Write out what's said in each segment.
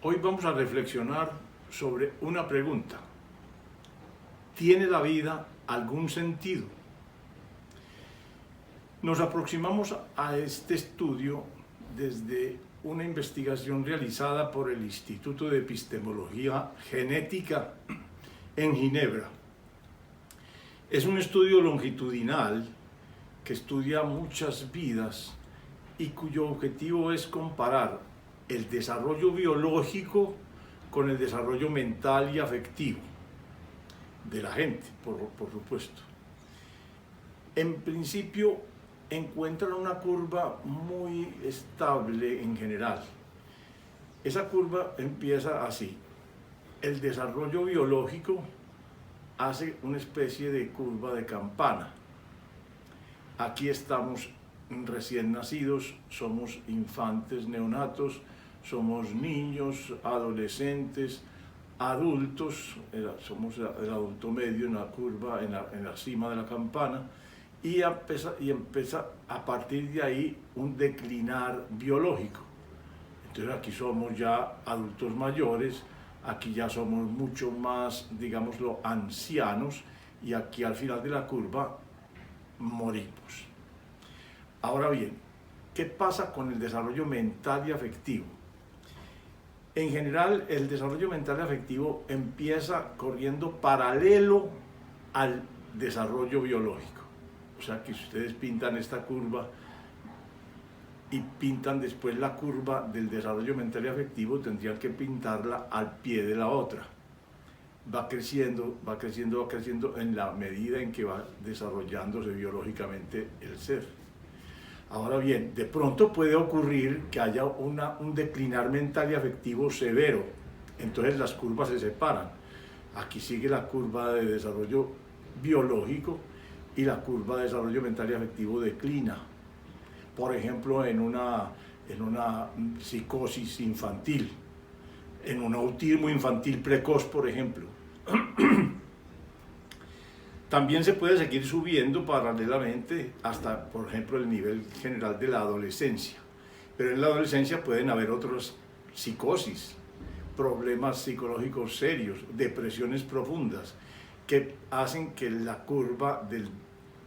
Hoy vamos a reflexionar sobre una pregunta. ¿Tiene la vida algún sentido? Nos aproximamos a este estudio desde una investigación realizada por el Instituto de Epistemología Genética en Ginebra. Es un estudio longitudinal que estudia muchas vidas y cuyo objetivo es comparar el desarrollo biológico con el desarrollo mental y afectivo de la gente, por supuesto. En principio encuentran una curva muy estable en general. Esa curva empieza así. El desarrollo biológico hace una especie de curva de campana. Aquí estamos recién nacidos, somos infantes, neonatos, somos niños, adolescentes, adultos, somos el adulto medio en la curva, en la cima de la campana, y empieza a partir de ahí un declinar biológico. Entonces aquí somos ya adultos mayores, aquí ya somos mucho más, digámoslo, ancianos, y aquí al final de la curva morimos. Ahora bien, ¿qué pasa con el desarrollo mental y afectivo? En general, el desarrollo mental y afectivo empieza corriendo paralelo al desarrollo biológico. O sea que si ustedes pintan esta curva y pintan después la curva del desarrollo mental y afectivo, tendrían que pintarla al pie de la otra. Va creciendo, va creciendo, va creciendo en la medida en que va desarrollándose biológicamente el ser. Ahora bien, de pronto puede ocurrir que haya un declinar mental y afectivo severo. Entonces las curvas se separan. Aquí sigue la curva de desarrollo biológico y la curva de desarrollo mental y afectivo declina. Por ejemplo, en una psicosis infantil, en un autismo infantil precoz, por ejemplo. También se puede seguir subiendo paralelamente hasta, por ejemplo, el nivel general de la adolescencia. Pero en la adolescencia pueden haber otras psicosis, problemas psicológicos serios, depresiones profundas, que hacen que la curva del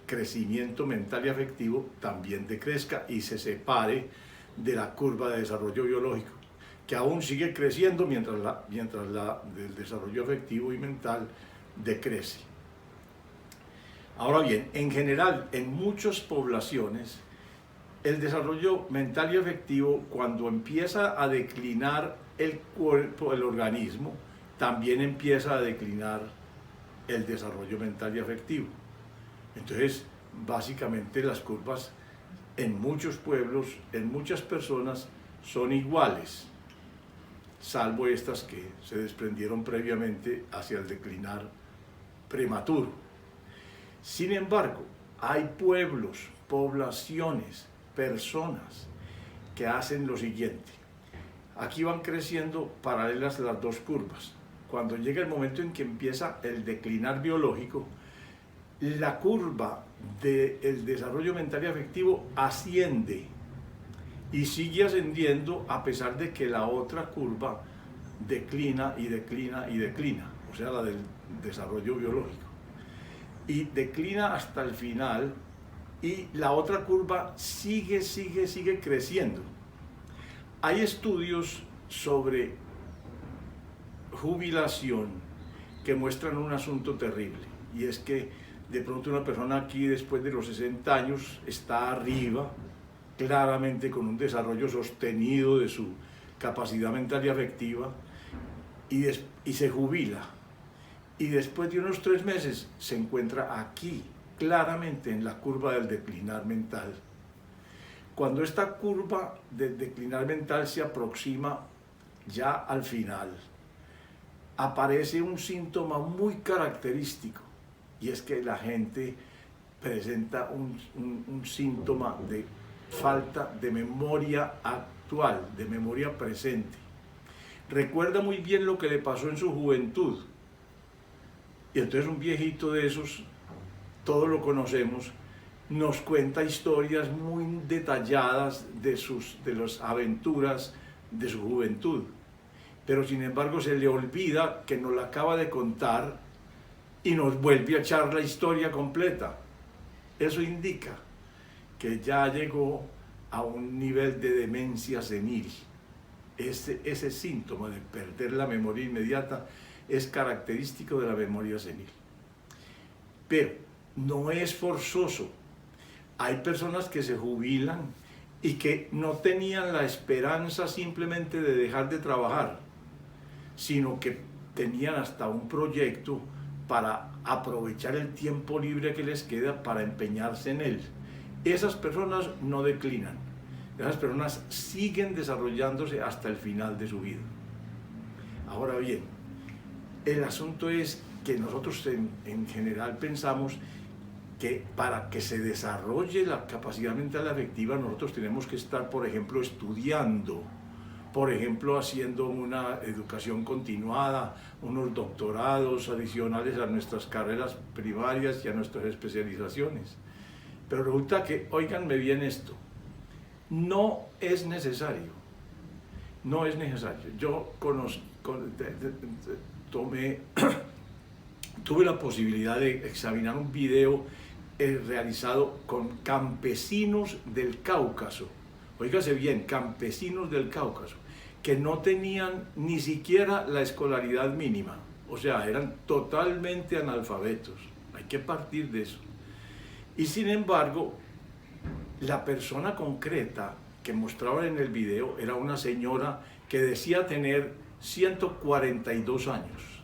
crecimiento mental y afectivo también decrezca y se separe de la curva de desarrollo biológico, que aún sigue creciendo mientras la del desarrollo afectivo y mental decrece. Ahora bien, en general, en muchas poblaciones, el desarrollo mental y afectivo, cuando empieza a declinar el cuerpo, el organismo, también empieza a declinar el desarrollo mental y afectivo. Entonces, básicamente las curvas en muchos pueblos, en muchas personas, son iguales, salvo estas que se desprendieron previamente hacia el declinar prematuro. Sin embargo, hay pueblos, poblaciones, personas que hacen lo siguiente. Aquí van creciendo paralelas las dos curvas. Cuando llega el momento en que empieza el declinar biológico, la curva del desarrollo mental y afectivo asciende y sigue ascendiendo a pesar de que la otra curva declina y declina y declina, o sea, la del desarrollo biológico. Y declina hasta el final y la otra curva sigue creciendo. Hay estudios sobre jubilación que muestran un asunto terrible, y es que de pronto una persona aquí después de los 60 años está arriba, claramente con un desarrollo sostenido de su capacidad mental y afectiva, y se jubila. Y después de unos 3 meses se encuentra aquí, claramente en la curva del declinar mental. Cuando esta curva del declinar mental se aproxima ya al final, aparece un síntoma muy característico, y es que la gente presenta un síntoma de falta de memoria actual, de memoria presente. Recuerda muy bien lo que le pasó en su juventud. Y entonces un viejito de esos, todos lo conocemos, nos cuenta historias muy detalladas de las aventuras de su juventud. pero sin embargo se le olvida que nos la acaba de contar y nos vuelve a echar la historia completa. Eso indica que ya llegó a un nivel de demencia senil. Ese síntoma de perder la memoria inmediata es característico de la memoria senil. Pero no es forzoso. Hay personas que se jubilan y que no tenían la esperanza simplemente de dejar de trabajar, sino que tenían hasta un proyecto para aprovechar el tiempo libre que les queda para empeñarse en él. Esas personas no declinan, esas personas siguen desarrollándose hasta el final de su vida. Ahora bien, el asunto es que nosotros en general pensamos que para que se desarrolle la capacidad mental afectiva nosotros tenemos que estar, por ejemplo, estudiando, por ejemplo, haciendo una educación continuada, unos doctorados adicionales a nuestras carreras primarias y a nuestras especializaciones. Pero resulta que, óiganme bien esto, no es necesario, no es necesario. Yo tuve la posibilidad de examinar un video realizado con campesinos del Cáucaso, oígase bien, campesinos del Cáucaso, que no tenían ni siquiera la escolaridad mínima, o sea, eran totalmente analfabetos, hay que partir de eso. Y sin embargo, la persona concreta que mostraba en el video era una señora que decía tener 142 años.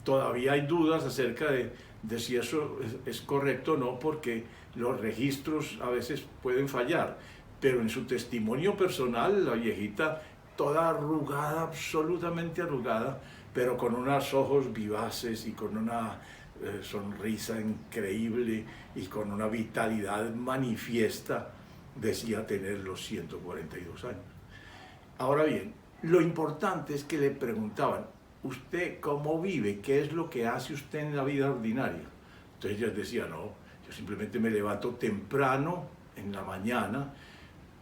Todavía hay dudas acerca de si eso es correcto o no, porque los registros a veces pueden fallar, pero en su testimonio personal, la viejita, toda arrugada, absolutamente arrugada, pero con unos ojos vivaces y con una sonrisa increíble y con una vitalidad manifiesta, decía tener los 142 años. Ahora bien, lo importante es que le preguntaban, ¿usted cómo vive? ¿Qué es lo que hace usted en la vida ordinaria? Entonces ella decía, no, yo simplemente me levanto temprano en la mañana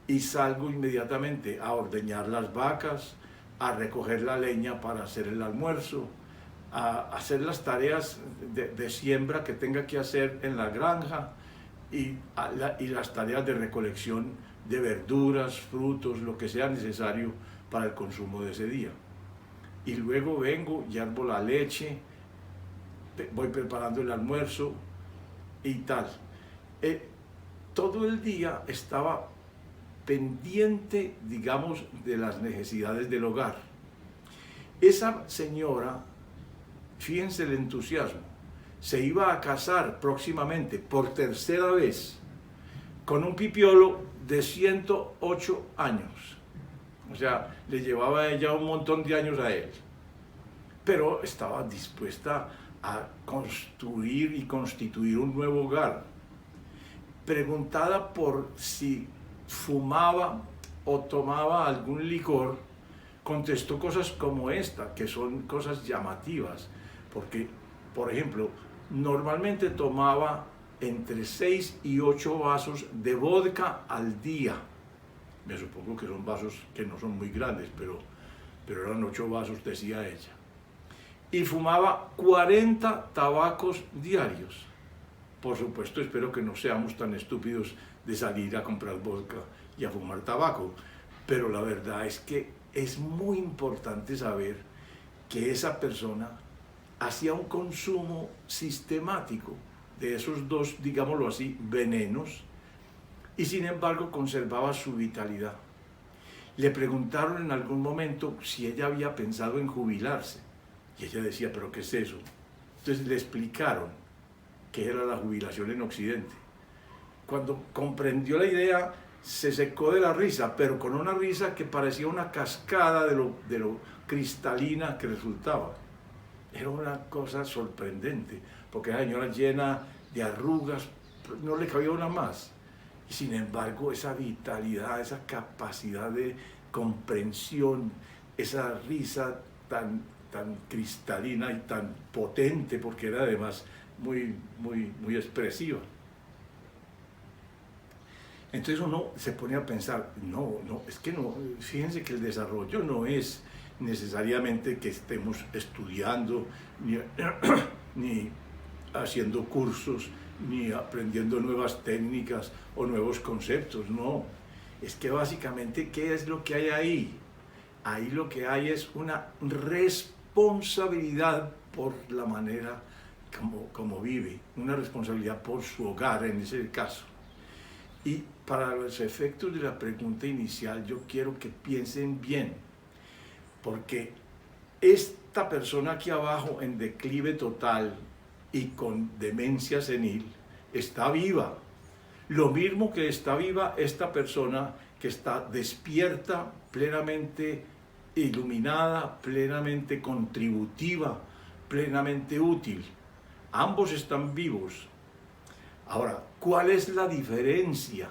y salgo inmediatamente a ordeñar las vacas, a recoger la leña para hacer el almuerzo, a hacer las tareas de siembra que tenga que hacer en la granja y las tareas de recolección de verduras, frutos, lo que sea necesario para el consumo de ese día. Y luego vengo, hiervo la leche, voy preparando el almuerzo y tal. Todo el día estaba pendiente, digamos, de las necesidades del hogar. Esa señora, fíjense el entusiasmo, se iba a casar próximamente por tercera vez con un pipiolo de 108 años. O sea, le llevaba a ella un montón de años a él. Pero estaba dispuesta a construir y constituir un nuevo hogar. Preguntada por si fumaba o tomaba algún licor, contestó cosas como esta, que son cosas llamativas, porque, por ejemplo, normalmente tomaba entre 6 y 8 vasos de vodka al día. Me supongo que son vasos que no son muy grandes, pero eran 8 vasos, decía ella. Y fumaba 40 tabacos diarios. Por supuesto, espero que no seamos tan estúpidos de salir a comprar vodka y a fumar tabaco, pero la verdad es que es muy importante saber que esa persona hacía un consumo sistemático de esos dos, digámoslo así, venenos, y sin embargo conservaba su vitalidad. Le preguntaron en algún momento si ella había pensado en jubilarse, y ella decía, ¿pero qué es eso? Entonces le explicaron que era la jubilación en Occidente. Cuando comprendió la idea, se secó de la risa, pero con una risa que parecía una cascada de lo cristalina que resultaba. Era una cosa sorprendente, porque la señora llena de arrugas, no le cabía una más. Y sin embargo, esa vitalidad, esa capacidad de comprensión, esa risa tan cristalina y tan potente, porque era además muy expresiva. Entonces uno se pone a pensar, no, es que no, fíjense que el desarrollo no es necesariamente que estemos estudiando, ni, ni haciendo cursos, ni aprendiendo nuevas técnicas o nuevos conceptos, no. Es que básicamente, ¿qué es lo que hay ahí? Ahí lo que hay es una responsabilidad por la manera como vive, una responsabilidad por su hogar en ese caso. Y para los efectos de la pregunta inicial, yo quiero que piensen bien, porque esta persona aquí abajo en declive total y con demencia senil está viva. Lo mismo que está viva esta persona que está despierta, plenamente iluminada, plenamente contributiva, plenamente útil. Ambos están vivos. Ahora, ¿cuál es la diferencia?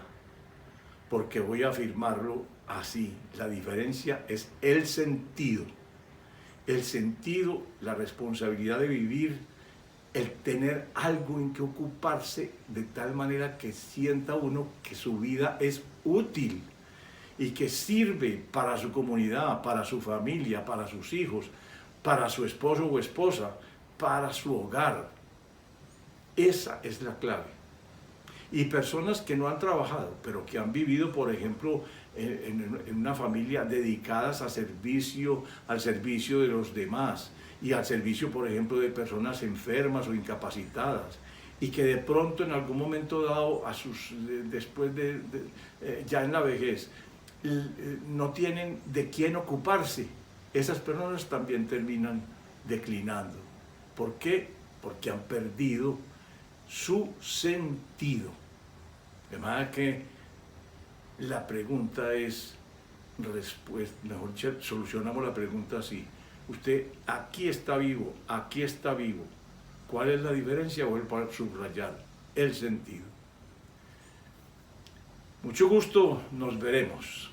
Porque voy a afirmarlo así. La diferencia es el sentido. El sentido, la responsabilidad de vivir, el tener algo en que ocuparse de tal manera que sienta uno que su vida es útil y que sirve para su comunidad, para su familia, para sus hijos, para su esposo o esposa, para su hogar. Esa es la clave. Y personas que no han trabajado, pero que han vivido, por ejemplo, en una familia dedicadas al servicio de los demás y al servicio, por ejemplo, de personas enfermas o incapacitadas, y que de pronto en algún momento dado, después ya en la vejez, no tienen de quién ocuparse. Esas personas también terminan declinando. ¿Por qué? Porque han perdido su sentido. De manera que la pregunta es, mejor dicho, solucionamos la pregunta así. Usted aquí está vivo, aquí está vivo. ¿Cuál es la diferencia? Voy a subrayar el sentido. Mucho gusto, nos veremos.